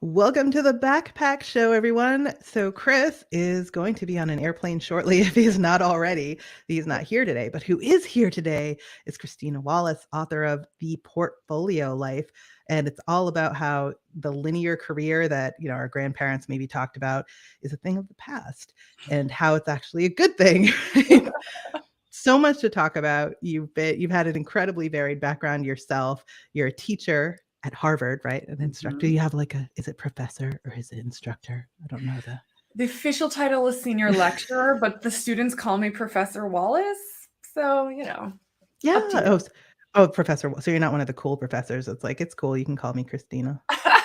Welcome to the Backpack Show, everyone. So Chris is going to be on an airplane shortly if he's not already. He's not here today, but who is here today is Christina Wallace, author of The Portfolio Life. And it's all about how the linear career that, our grandparents maybe talked about is a thing of the past and how it's actually a good thing. So much to talk about. You've had an incredibly varied background yourself. You're a teacher at Harvard, right? An instructor. You have is it professor or is it instructor? I don't know The official title is senior lecturer, but the students call me Professor Wallace. So, Yeah. Oh, Professor. So you're not one of the cool professors. It's cool. You can call me Christina.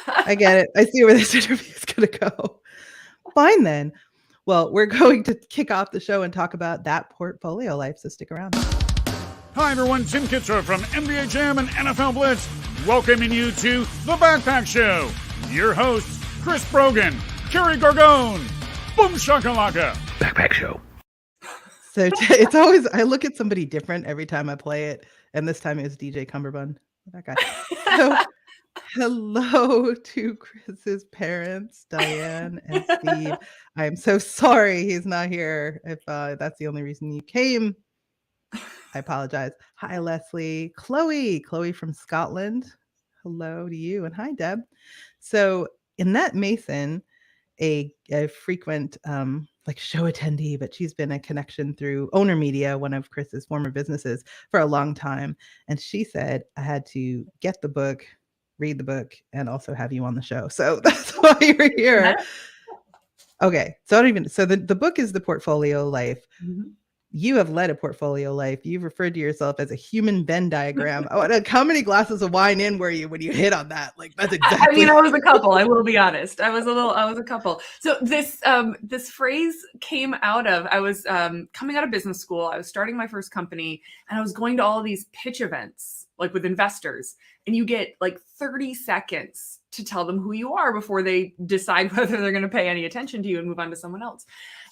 I get it. I see where this interview is going to go. Fine then. Well, we're going to kick off the show and talk about that portfolio life, so stick around. Hi, everyone. Tim Kitzer from NBA Jam and NFL Blitz, welcoming you to The Backpack Show. Your hosts, Chris Brogan, Kerry Gargone, Boom Shakalaka. Backpack Show. So it's always, I look at somebody different every time I play it, and this time it was DJ Cumberbund, that guy. So hello to Chris's parents, Diane and Steve. I am so sorry he's not here. If that's the only reason you came, I apologize. Hi, Leslie. Chloe from Scotland. Hello to you. And hi, Deb. So Annette Mason, a frequent show attendee, but she's been a connection through Owner Media, one of Chris's former businesses, for a long time. And she said, I had to get the book, read the book, and also have you on the show. So that's why you're here. Okay. So the book is The Portfolio Life. Mm-hmm. You have led a portfolio life. You've referred to yourself as a human Venn diagram. How many glasses of wine in were you when you hit on that? That's exactly. I was a couple. I will be honest. I was a couple. So this phrase came out of, I was coming out of business school. I was starting my first company, and I was going to all of these pitch events, with investors, and you get 30 seconds to tell them who you are before they decide whether they're going to pay any attention to you and move on to someone else.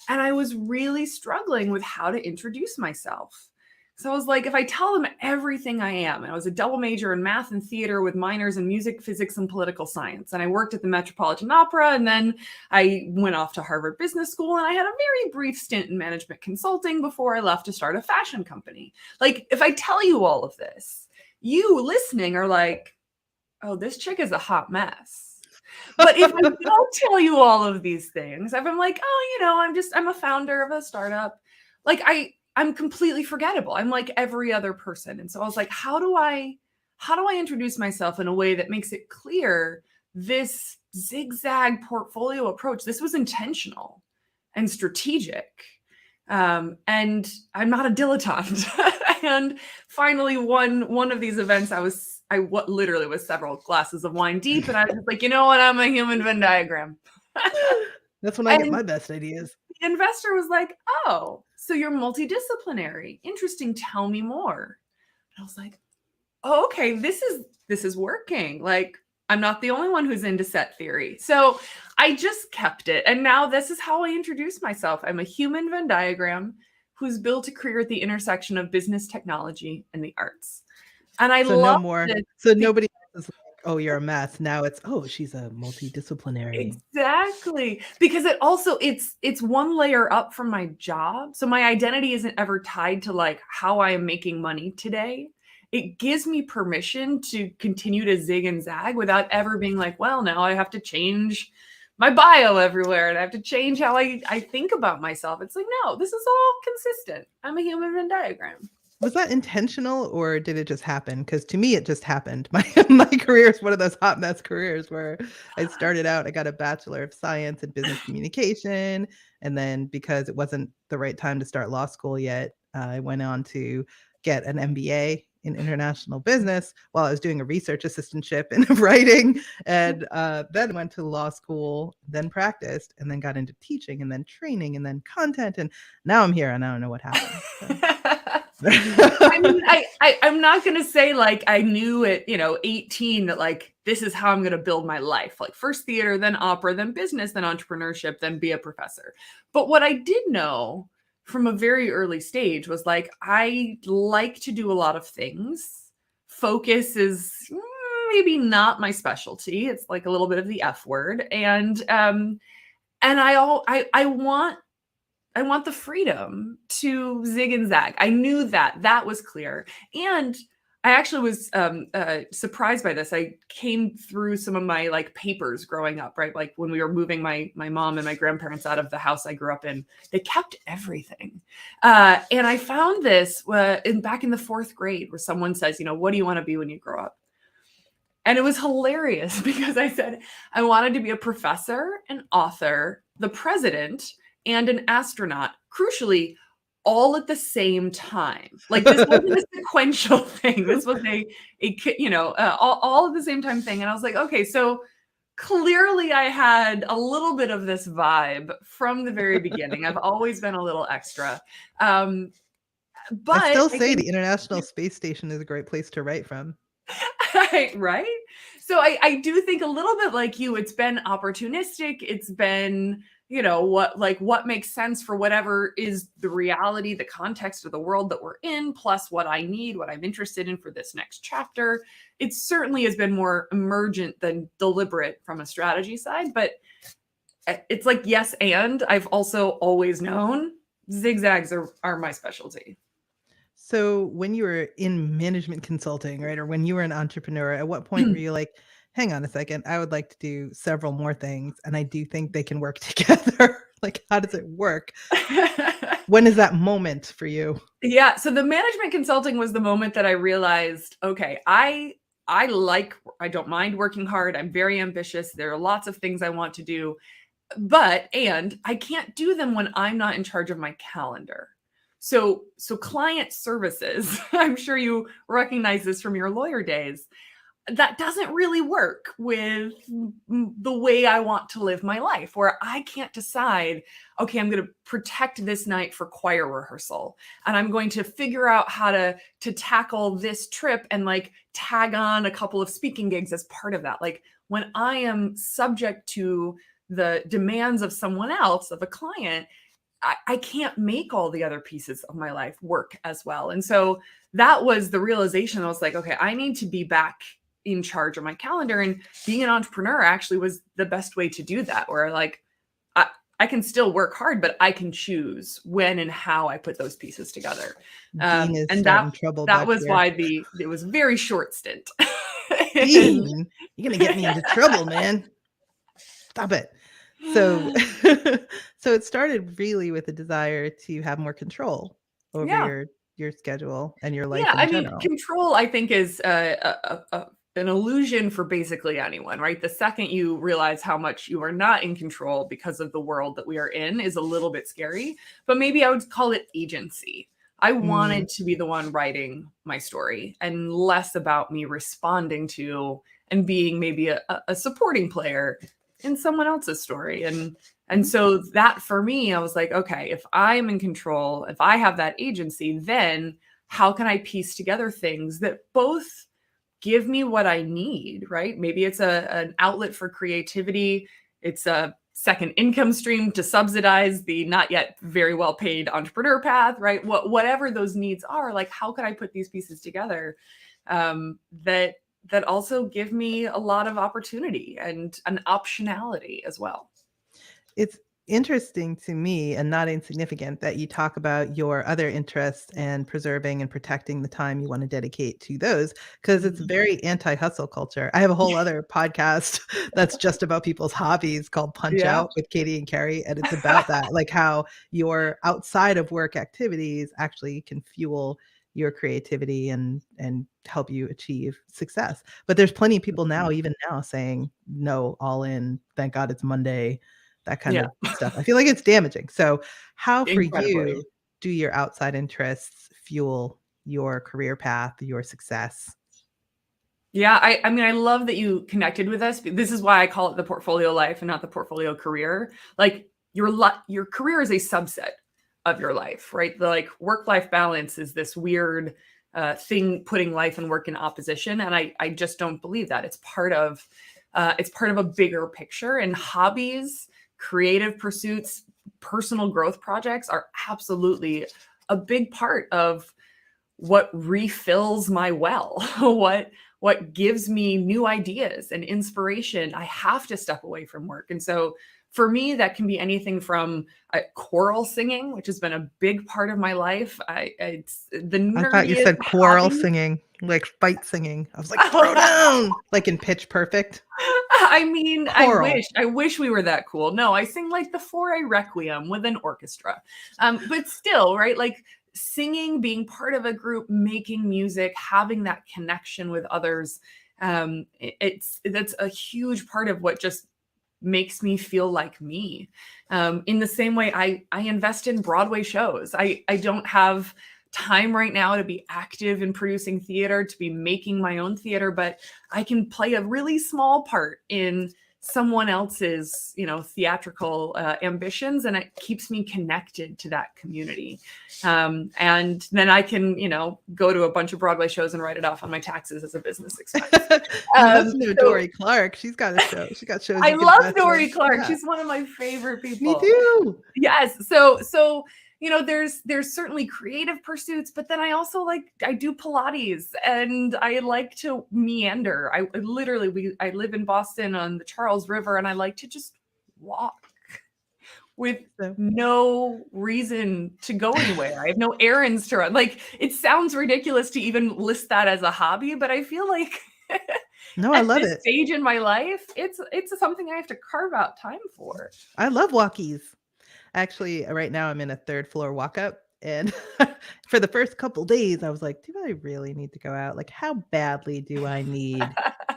And I was really struggling with how to introduce myself. So I was like, if I tell them everything I am, and I was a double major in math and theater with minors in music, physics, and political science. And I worked at the Metropolitan Opera, and then I went off to Harvard Business School, and I had a very brief stint in management consulting before I left to start a fashion company. If I tell you all of this, you listening are like, oh, this chick is a hot mess. But if I don't tell you all of these things, if I'm like, oh, I'm a founder of a startup, I'm completely forgettable. I'm like every other person. And so I was like, how do I introduce myself in a way that makes it clear this zigzag portfolio approach, this was intentional and strategic. And I'm not a dilettante. And finally, one of these events, I literally was several glasses of wine deep, and I was just like, you know what? I'm a human Venn diagram. That's when I get my best ideas. The investor was like, oh, so you're multidisciplinary. Interesting. Tell me more. And I was like, oh, okay, this is working. I'm not the only one who's into set theory. So I just kept it. And now this is how I introduce myself. I'm a human Venn diagram who's built a career at the intersection of business, technology, and the arts. And I love no more. So nobody is like, oh, you're a mess. Now it's, oh, she's a multidisciplinary. Exactly. Because it's one layer up from my job. So my identity isn't ever tied to how I am making money today. It gives me permission to continue to zig and zag without ever being like, well, now I have to change my bio everywhere and I have to change how I think about myself. It's like, no, this is all consistent. I'm a human Venn diagram. Was that intentional or did it just happen? Because to me, it just happened. My career is one of those hot mess careers where I started out, I got a Bachelor of Science in Business Communication. And then because it wasn't the right time to start law school yet, I went on to get an MBA in international business while I was doing a research assistantship in writing, and then went to law school, then practiced, and then got into teaching, and then training, and then content, and now I'm here and I don't know what happened. So. I'm not going to say I knew at 18 that this is how I'm going to build my life. First theater, then opera, then business, then entrepreneurship, then be a professor. But what I did know from a very early stage was I like to do a lot of things. Focus is maybe not my specialty. It's like a little bit of the F word. And I want the freedom to zig and zag. I knew that was clear. And I actually was surprised by this. I came through some of my like papers growing up, right? Like when we were moving my mom and my grandparents out of the house I grew up in, they kept everything. And I found this back in the 4th grade where someone says, what do you want to be when you grow up? And it was hilarious because I said, I wanted to be a professor, an author, the president, and an astronaut. Crucially, all at the same time. Like this wasn't a sequential thing. This was all at the same time thing. And I was like, okay, so clearly I had a little bit of this vibe from the very beginning. I've always been a little extra. But I still say the International Space Station is a great place to write from. Right? So I do think a little bit like you, it's been opportunistic. It's been, what makes sense for whatever is the reality, the context of the world that we're in, plus what I need, what I'm interested in for this next chapter. It certainly has been more emergent than deliberate from a strategy side, but it's like, yes. And I've also always known zigzags are my specialty. So when you were in management consulting, right, or when you were an entrepreneur, at what point were you like, hang on a second, I would like to do several more things, and I do think they can work together? Like, how does it work? When is that moment for you? Yeah, so the management consulting was the moment that I realized, okay, I don't mind working hard. I'm very ambitious. There are lots of things I want to do, and I can't do them when I'm not in charge of my calendar. So client services, I'm sure you recognize this from your lawyer days, that doesn't really work with the way I want to live my life, where I can't decide, okay, I'm going to protect this night for choir rehearsal, and I'm going to figure out how to tackle this trip and like tag on a couple of speaking gigs as part of that. Like when I am subject to the demands of someone else, of a client, I can't make all the other pieces of my life work as well. And so that was the realization. I was like, okay, I need to be back in charge of my calendar. And being an entrepreneur actually was the best way to do that, where like, I can still work hard, but I can choose when and how I put those pieces together. And that was why it was a very short stint. Dean, you're going to get me into trouble, man. Stop it. So it started really with a desire to have more control over your schedule and your life in general. Control, I think, is an illusion for basically anyone, right? The second you realize how much you are not in control because of the world that we are in is a little bit scary, but maybe I would call it agency. I wanted to be the one writing my story and less about me responding to and being maybe a supporting player in someone else's story. And so that for me, I was like, okay, if I'm in control, if I have that agency, then how can I piece together things that both give me what I need, right? Maybe it's an outlet for creativity. It's a second income stream to subsidize the not yet very well paid entrepreneur path, right? Whatever those needs are, like, how can I put these pieces together that also give me a lot of opportunity and an optionality as well? It's interesting to me, and not insignificant, that you talk about your other interests and preserving and protecting the time you want to dedicate to those, because it's very anti-hustle culture. I have a whole other podcast that's just about people's hobbies called Punch Out with Katie and Carrie. And it's about that, like how your outside of work activities actually can fuel your creativity and help you achieve success. But there's plenty of people now, even now, saying no, all in, thank God it's Monday, that kind of stuff. I feel like it's damaging. So how for you do your outside interests fuel your career path, your success? Yeah, I mean, I love that you connected with us. This is why I call it the portfolio life and not the portfolio career. Like your career is a subset of your life, right? The like work-life balance is this weird thing, putting life and work in opposition. And I just don't believe that. It's part of a bigger picture, and hobbies, creative pursuits, personal growth projects are absolutely a big part of what refills my well, what gives me new ideas and inspiration, I have to step away from work. And so for me, that can be anything from choral singing, which has been a big part of my life. It's the I thought you nerdiest said choral hobby. singing, like fight singing. I was like, throw down, like in Pitch Perfect. I mean, Choral. I wish we were that cool. No, I sing like the Foray Requiem with an orchestra. But still, right? Like singing, being part of a group, making music, having that connection with others. That's a huge part of what just makes me feel like me. In the same way, I invest in Broadway shows. I don't have time right now to be active in producing theater, to be making my own theater, but I can play a really small part in someone else's, theatrical ambitions, and it keeps me connected to that community. And then I can, go to a bunch of Broadway shows and write it off on my taxes as a business expense. You must know Dory Clark. She's got a show. She got shows. I you can love invest Dory in. Clark. Yeah. She's one of my favorite people. Me too. Yes. So there's certainly creative pursuits, but then I also I do Pilates and I like to meander. I live in Boston on the Charles River, and I like to just walk with no reason to go anywhere. I have no errands to run. Like, it sounds ridiculous to even list that as a hobby, but I feel like No, I love this it. stage in my life, it's something I have to carve out time for. I love walkies. Actually, right now I'm in a 3rd floor walk up, and for the first couple days I was like, do I really need to go out? Like, how badly do I need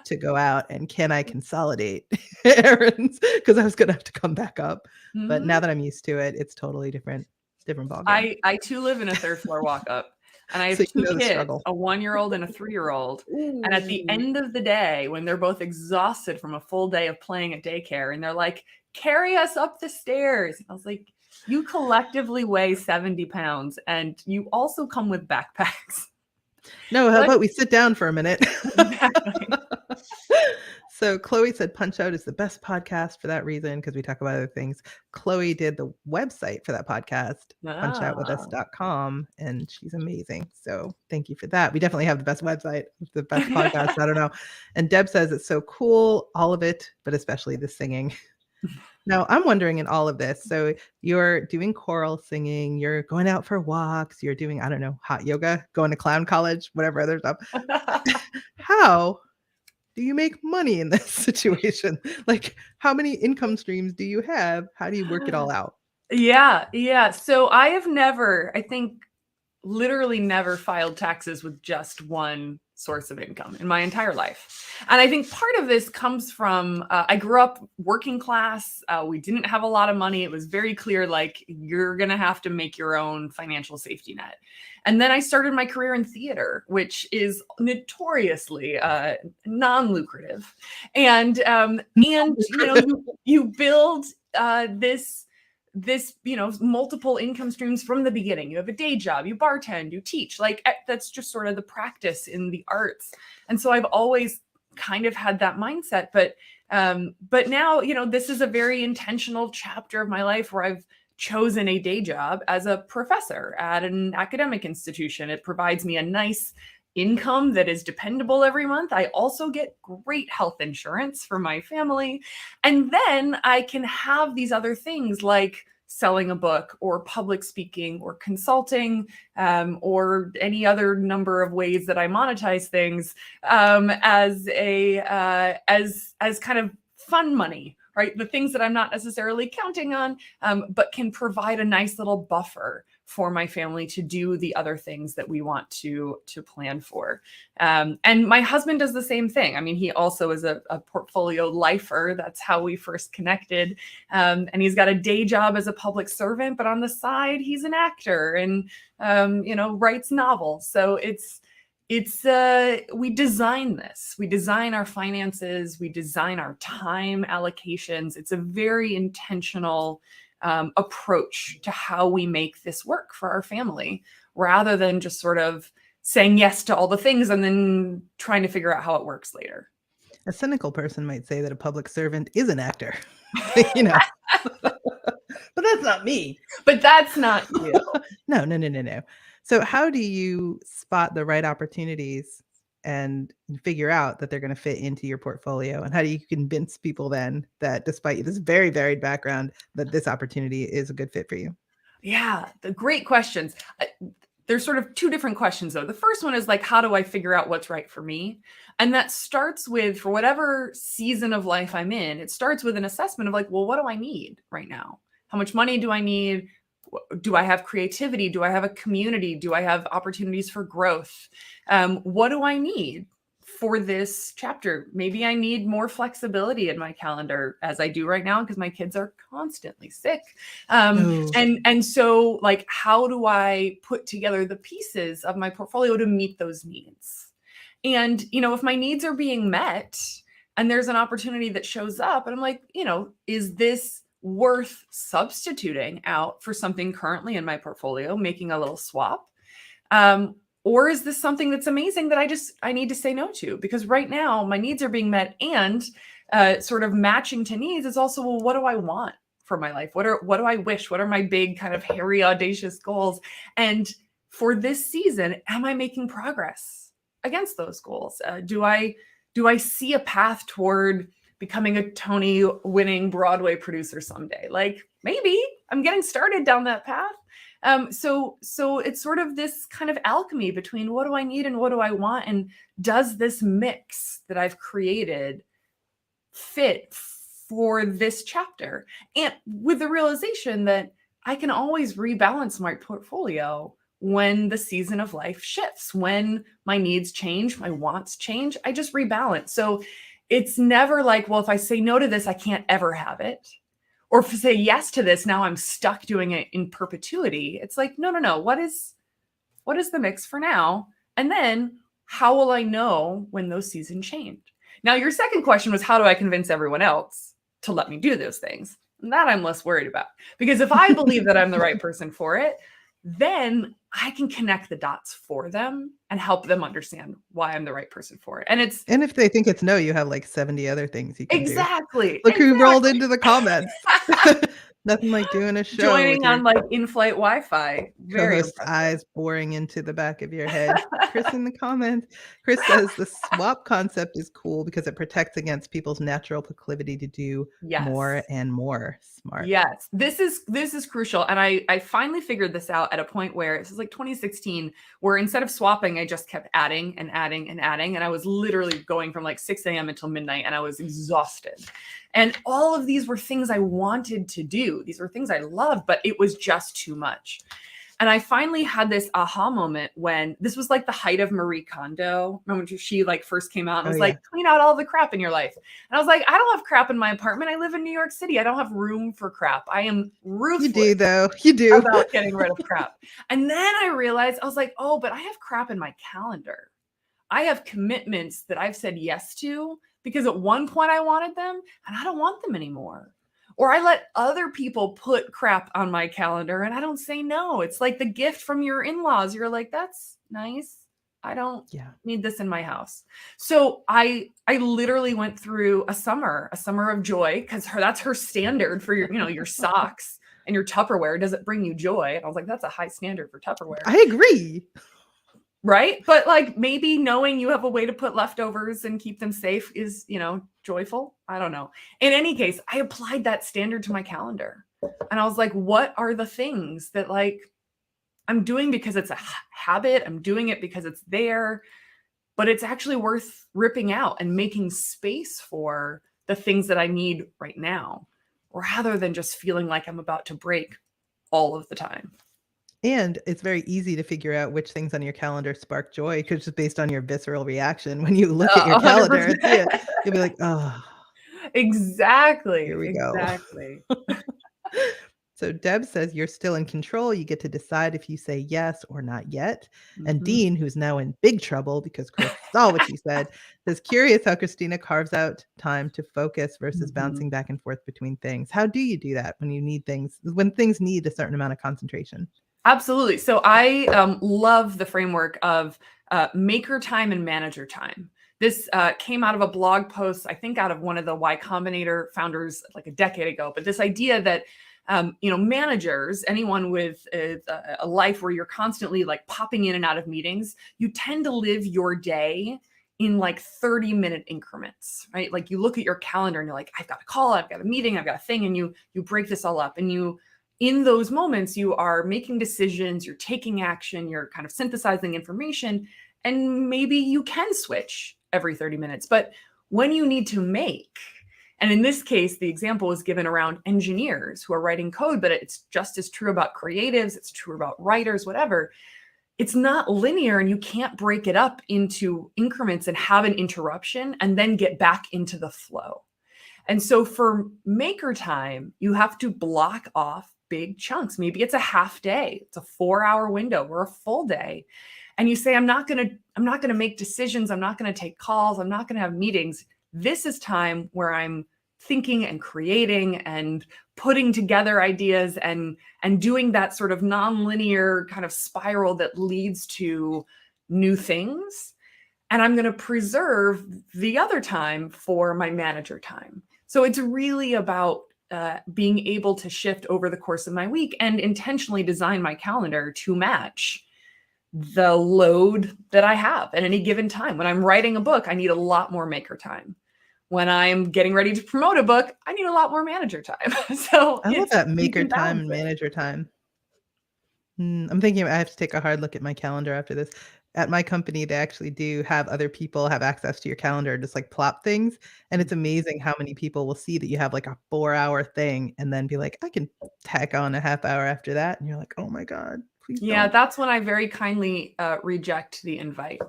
to go out, and can I consolidate errands? Because I was gonna have to come back up. But now that I'm used to it, it's totally different ballgame. I too live in a 3rd floor walk up, and I have So you 2 know the kids, struggle. a 1-year-old and a 3-year-old. And at the end of the day, when they're both exhausted from a full day of playing at daycare, and they're like, carry us up the stairs. I was like, you collectively weigh 70 pounds, and you also come with backpacks. No, how about we sit down for a minute? Exactly. So Chloe said Punch Out is the best podcast for that reason, because we talk about other things. Chloe did the website for that podcast, punchoutwithus.com, and she's amazing. So thank you for that. We definitely have the best website, the best podcast. I don't know. And Deb says it's so cool, all of it, but especially the singing. Now, I'm wondering, in all of this, so you're doing choral singing, you're going out for walks, you're doing, I don't know, hot yoga, going to clown college, whatever other stuff. How do you make money in this situation? Like, how many income streams do you have? How do you work it all out? Yeah. So I have never, I think, literally never filed taxes with just one source of income in my entire life. And I think part of this comes from, I grew up working class. We didn't have a lot of money. It was very clear, like, you're going to have to make your own financial safety net. And then I started my career in theater, which is notoriously non-lucrative. And you build this, multiple income streams from the beginning. You have a day job, you bartend, you teach, like, that's just sort of the practice in the arts. And so I've always kind of had that mindset, but now, this is a very intentional chapter of my life where I've chosen a day job as a professor at an academic institution. It provides me a nice income that is dependable every month. I also get great health insurance for my family. And then I can have these other things like selling a book or public speaking or consulting, or any other number of ways that I monetize things, as kind of fun money, right? The things that I'm not necessarily counting on, but can provide a nice little buffer for my family to do the other things that we want to plan for. And my husband does the same thing. I mean, he also is a portfolio lifer. That's how we first connected. And he's got a day job as a public servant, but on the side, he's an actor and, writes novels. So we design this. We design our finances. We design our time allocations. It's a very intentional approach to how we make this work for our family, rather than just sort of saying yes to all the things and then trying to figure out how it works later. A cynical person might say that a public servant is an actor, but that's not me. But that's not you. No. So how do you spot the right opportunities and figure out that they're going to fit into your portfolio? And how do you convince people then that despite this very varied background, that this opportunity is a good fit for you? Yeah, the great questions. There's sort of two different questions though. The first one is like, how do I figure out what's right for me? And that starts with, for whatever season of life I'm in, it starts with an assessment of like, well, what do I need right now? How much money do I need? Do I have creativity? Do I have a community? Do I have opportunities for growth? What do I need for this chapter? Maybe I need more flexibility in my calendar, as I do right now, because my kids are constantly sick. And so like, how do I put together the pieces of my portfolio to meet those needs? And, if my needs are being met and there's an opportunity that shows up and I'm like, is this worth substituting out for something currently in my portfolio, making a little swap? Or is this something that's amazing that I need to say no to? Because right now my needs are being met, and sort of matching to needs is also, well, what do I want for my life? What do I wish? What are my big kind of hairy, audacious goals? And for this season, am I making progress against those goals? Do I see a path toward becoming a Tony winning Broadway producer someday? Like, maybe I'm getting started down that path. So it's sort of this kind of alchemy between what do I need and what do I want? And does this mix that I've created fit for this chapter? And with the realization that I can always rebalance my portfolio when the season of life shifts, when my needs change, my wants change, I just rebalance. So it's never like, well, if I say no to this, I can't ever have it. Or if I say yes to this, now I'm stuck doing it in perpetuity. It's like, no. What is the mix for now? And then how will I know when those seasons change? Now, your second question was, how do I convince everyone else to let me do those things? And that I'm less worried about, because if I believe that I'm the right person for it, then I can connect the dots for them and help them understand why I'm the right person for it. And if they think it's no, you have like 70 other things you can do. Exactly. Look who rolled into the comments. Nothing like doing a show. Joining on like in-flight Wi-Fi. Very co-host eyes boring into the back of your head. Chris in the comments. Chris says the swap concept is cool because it protects against people's natural proclivity to do more and more. Smart. Yes, this is crucial. And I finally figured this out at a point where this is like 2016, where instead of swapping, I just kept adding and adding and adding. And I was literally going from like 6 a.m. until midnight, and I was exhausted. And all of these were things I wanted to do. These were things I loved, but it was just too much. And I finally had this aha moment when this was like the height of Marie Kondo. Remember when she like first came out and was like, clean out all the crap in your life. And I was like, I don't have crap in my apartment. I live in New York City. I don't have room for crap. I am ruthless. You do though. You do. About getting rid of crap. And then I realized, I was like, oh, but I have crap in my calendar. I have commitments that I've said yes to because at one point I wanted them and I don't want them anymore. Or I let other people put crap on my calendar and I don't say no. It's like the gift from your in-laws. You're like, that's nice. I don't need this in my house. So I literally went through a summer of joy, because that's her standard for your, your socks and your Tupperware. Does it bring you joy? And I was like, that's a high standard for Tupperware. I agree. Right? But like, maybe knowing you have a way to put leftovers and keep them safe is, joyful. I don't know. In any case, I applied that standard to my calendar. And I was like, what are the things that like I'm doing because it's a habit? I'm doing it because it's there, but it's actually worth ripping out and making space for the things that I need right now, rather than just feeling like I'm about to break all of the time. And it's very easy to figure out which things on your calendar spark joy, because just based on your visceral reaction when you look at your calendar and see it, you'll be like, oh. Exactly. Here we go. Exactly. So Deb says you're still in control. You get to decide if you say yes or not yet. And Dean, who's now in big trouble because Chris saw what she said, is curious how Christina carves out time to focus versus bouncing back and forth between things. How do you do that when things need a certain amount of concentration? Absolutely. So I love the framework of maker time and manager time. This came out of a blog post, I think out of one of the Y Combinator founders like a decade ago. But this idea that, managers, anyone with a life where you're constantly like popping in and out of meetings, you tend to live your day in like 30-minute increments, right? Like you look at your calendar and you're like, I've got a call, I've got a meeting, I've got a thing, and you break this all up, and in those moments, you are making decisions, you're taking action, you're kind of synthesizing information, and maybe you can switch every 30 minutes. But when you need to make, and in this case, the example was given around engineers who are writing code, but it's just as true about creatives, it's true about writers, whatever. It's not linear, and you can't break it up into increments and have an interruption and then get back into the flow. And so for maker time, you have to block off big chunks. Maybe it's a half day, it's a 4-hour window or a full day. And you say, I'm not going to make decisions. I'm not going to take calls. I'm not going to have meetings. This is time where I'm thinking and creating and putting together ideas and doing that sort of nonlinear kind of spiral that leads to new things. And I'm going to preserve the other time for my manager time. So it's really about being able to shift over the course of my week and intentionally design my calendar to match the load that I have at any given time. When I'm writing a book, I need a lot more maker time. When I'm getting ready to promote a book, I need a lot more manager time. So I love that maker time and balance it. manager time. I'm thinking I have to take a hard look at my calendar after this. At my company, they actually do have other people have access to your calendar, just like plot things. And it's amazing how many people will see that you have like a 4-hour thing and then be like, I can tack on a half hour after that. And you're like, oh my God, please Yeah, don't. that's when I very kindly reject the invite.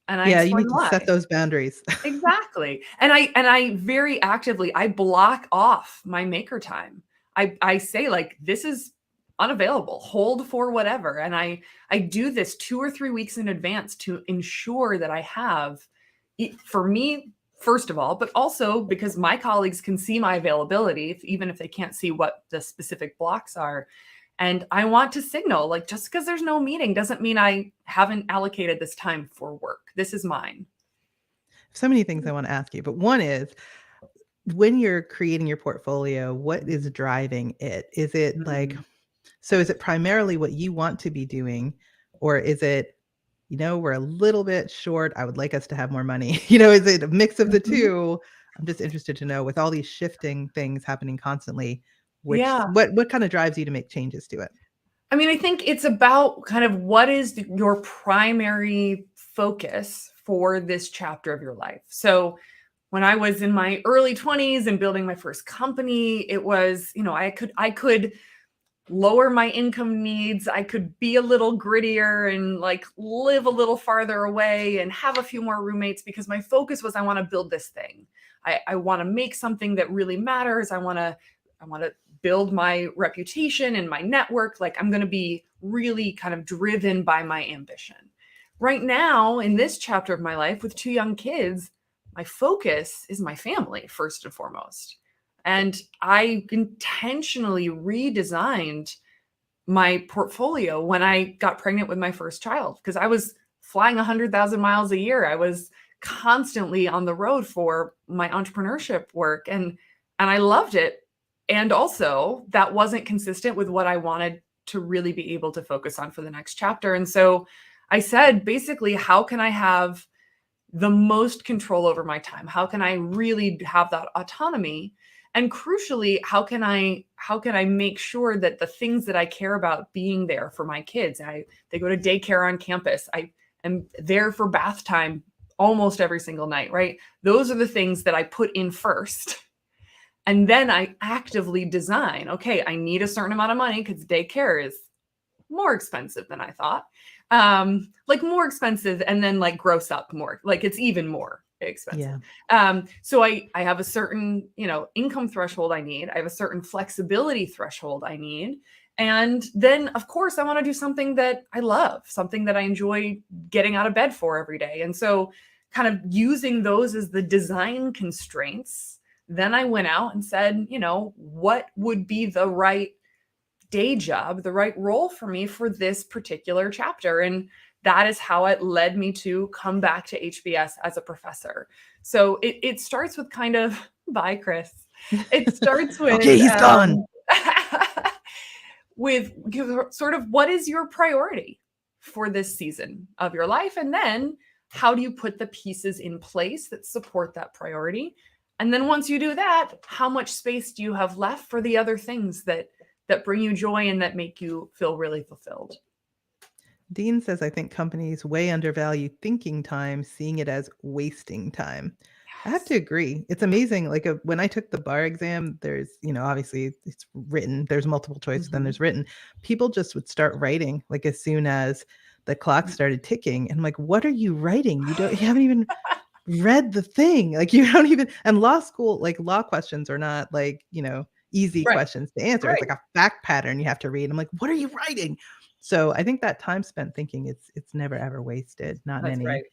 And I Yeah, you explain need to why. set those boundaries. Exactly. And I very actively, I block off my maker time. I say like, this is unavailable, hold for whatever. And I do this 2 or 3 weeks in advance to ensure that I have it for me, first of all, but also because my colleagues can see my availability, even if they can't see what the specific blocks are. And I want to signal, like, just because there's no meeting doesn't mean I haven't allocated this time for work. This is mine. So many things I want to ask you, but one is when you're creating your portfolio, what is driving it? Is it like, so is it primarily what you want to be doing, or is it, we're a little bit short, I would like us to have more money? Is it a mix of the two? I'm just interested to know, with all these shifting things happening constantly, Yeah. what kind of drives you to make changes to it? I mean, I think it's about kind of what is your primary focus for this chapter of your life. So when I was in my early 20s and building my first company, it was, I could lower my income needs. I could be a little grittier and like live a little farther away and have a few more roommates, because my focus was, I want to build this thing. I want to make something that really matters. I want to build my reputation and my network. Like, I'm going to be really kind of driven by my ambition. Right now, in this chapter of my life with 2 young kids, my focus is my family, first and foremost. And I intentionally redesigned my portfolio when I got pregnant with my first child, because I was flying 100,000 miles a year. I was constantly on the road for my entrepreneurship work, and I loved it. And also, that wasn't consistent with what I wanted to really be able to focus on for the next chapter. And so I said, basically, how can I have the most control over my time? How can I really have that autonomy? And crucially, how can I make sure that the things that I care about being there for my kids, they go to daycare on campus, I am there for bath time almost every single night, right? Those are the things that I put in first. And then I actively design, okay, I need a certain amount of money because daycare is more expensive than I thought. Like more expensive, and then like gross up more, like it's even more expensive. Yeah. So I have a certain, income threshold I need. I have a certain flexibility threshold I need. And then of course I want to do something that I love, something that I enjoy getting out of bed for every day. And so kind of using those as the design constraints, then I went out and said, what would be the right day job, the right role for me for this particular chapter? And that is how it led me to come back to HBS as a professor. So it starts with kind of, bye, Chris. It starts with, okay, he's gone. With sort of what is your priority for this season of your life? And then how do you put the pieces in place that support that priority? And then once you do that, how much space do you have left for the other things that bring you joy and that make you feel really fulfilled? Dean says, I think companies way undervalue thinking time, seeing it as wasting time. I have to agree. It's amazing. Like when I took the bar exam, there's, obviously it's written, there's multiple choice, then there's written. People just would start writing like as soon as the clock started ticking. And I'm like, what are you writing? You haven't even read the thing. Like you don't even, and law school, like law questions are not like, easy questions to answer. It's like a fact pattern you have to read. I'm like, what are you writing? So I think that time spent thinking, it's never ever wasted, not in any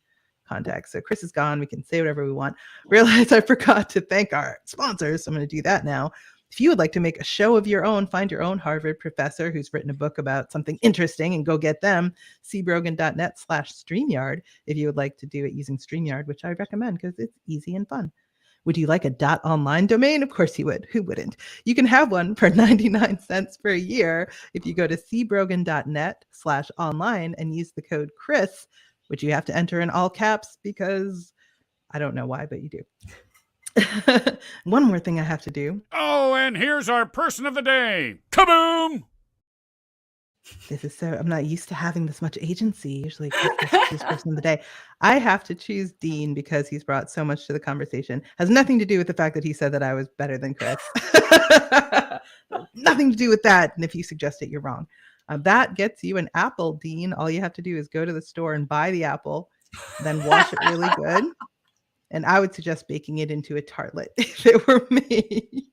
context. So Chris is gone. We can say whatever we want. Realize I forgot to thank our sponsors. So I'm going to do that now. If you would like to make a show of your own, find your own Harvard professor who's written a book about something interesting and go get them. cbrogan.net/StreamYard if you would like to do it using StreamYard, which I recommend because it's easy and fun. Would you like a .online domain? Of course you would. Who wouldn't? You can have one for 99 cents per year if you go to cbrogan.net/online and use the code Chris, which you have to enter in all caps because I don't know why, but you do. One more thing I have to do. Oh, and here's our person of the day. Kaboom! This is I'm not used to having this much agency. Usually Chris person of the day. I have to choose Dean because he's brought so much to the conversation. Has nothing to do with the fact that he said that I was better than Chris. Nothing to do with that. And if you suggest it, you're wrong. That gets you an apple, Dean. All you have to do is go to the store and buy the apple, then wash it really good. And I would suggest baking it into a tartlet if it were me.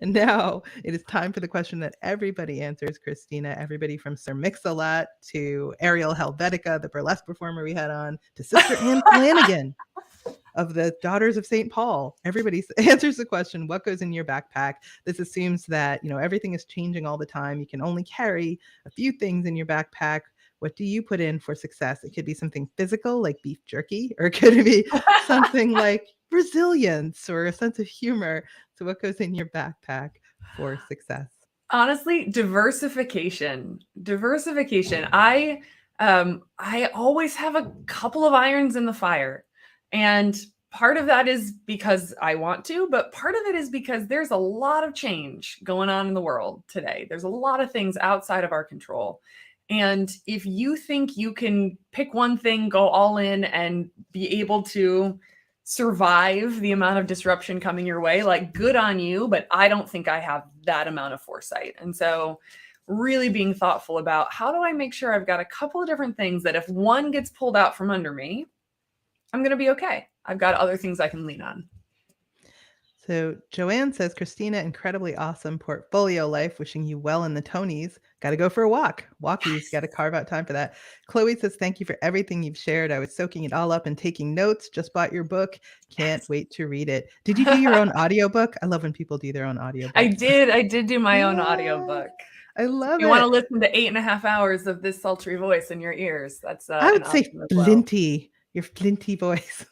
And now it is time for the question that everybody answers, Christina. Everybody from Sir Mix-a-Lot to Ariel Helvetica, the burlesque performer we had on, to Sister Anne Flanagan of the Daughters of St. Paul. Everybody answers the question, what goes in your backpack? This assumes that, everything is changing all the time. You can only carry a few things in your backpack. What do you put in for success? It could be something physical like beef jerky, or it could be something like resilience or a sense of humor. So what goes in your backpack for success? Honestly, diversification. I always have a couple of irons in the fire. And part of that is because I want to, but part of it is because there's a lot of change going on in the world today. There's a lot of things outside of our control. And if you think you can pick one thing, go all in, and be able to survive the amount of disruption coming your way, like, good on you, but I don't think I have that amount of foresight. And so really being thoughtful about, how do I make sure I've got a couple of different things that if one gets pulled out from under me, I'm going to be okay. I've got other things I can lean on. So Joanne says, Christina, incredibly awesome portfolio life. Wishing you well in the Tonys. Got to go for a walk. Walkies, got to carve out time for that. Chloe says, thank you for everything you've shared. I was soaking it all up and taking notes. Just bought your book. Can't wait to read it. Did you do your own audiobook? I love when people do their own audiobook. I did do my own audiobook. I love it. You want to listen to 8.5 hours of this sultry voice in your ears. That's I would say flinty. Your flinty voice.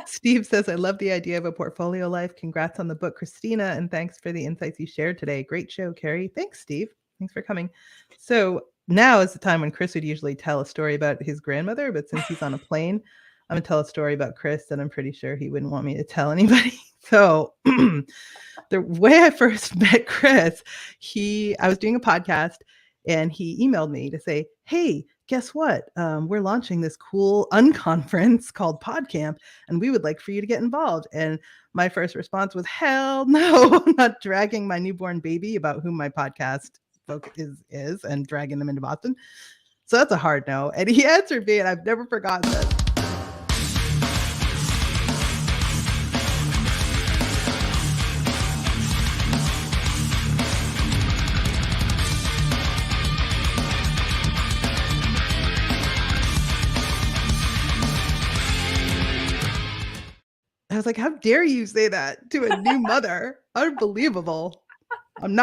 Steve says, I love the idea of a portfolio life. Congrats on the book, Christina, and thanks for the insights you shared today. Great show, Carrie. Thanks, Steve. Thanks for coming. So now is the time when Chris would usually tell a story about his grandmother, but since he's on a plane, I'm going to tell a story about Chris that I'm pretty sure he wouldn't want me to tell anybody. So the way I first met Chris, I was doing a podcast and he emailed me to say, hey, guess what? We're launching this cool unconference called PodCamp, and we would like for you to get involved. And my first response was, hell no, I'm not dragging my newborn baby, about whom my podcast is, and dragging them into Boston. So that's a hard no. And he answered me, and I've never forgotten this. I was like, how dare you say that to a new mother? Unbelievable. I'm not